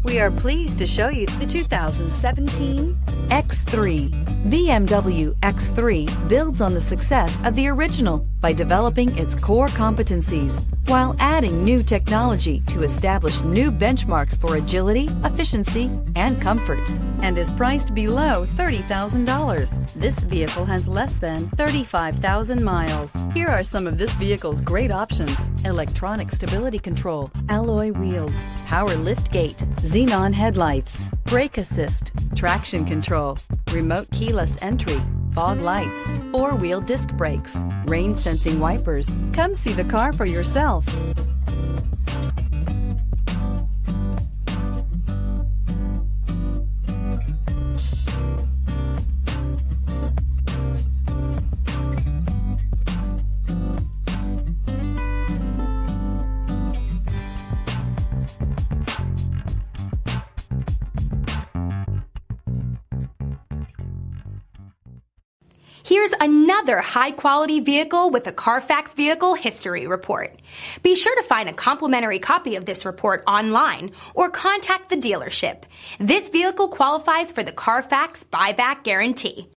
We are pleased to show you the 2017 X3. BMW X3 builds on the success of the original by developing its core competencies while adding new technology to establish new benchmarks for agility, efficiency, and comfort, and is priced below $30,000. This vehicle has less than 35,000 miles. Here are some of this vehicle's great options: electronic stability control, alloy wheels, power lift gate, xenon headlights, brake assist, traction control, remote keyless entry, fog lights, four-wheel disc brakes, rain sensing wipers. Come see the car for yourself. Here's another high-quality vehicle with a Carfax Vehicle History Report. Be sure to find a complimentary copy of this report online or contact the dealership. This vehicle qualifies for the Carfax Buyback Guarantee.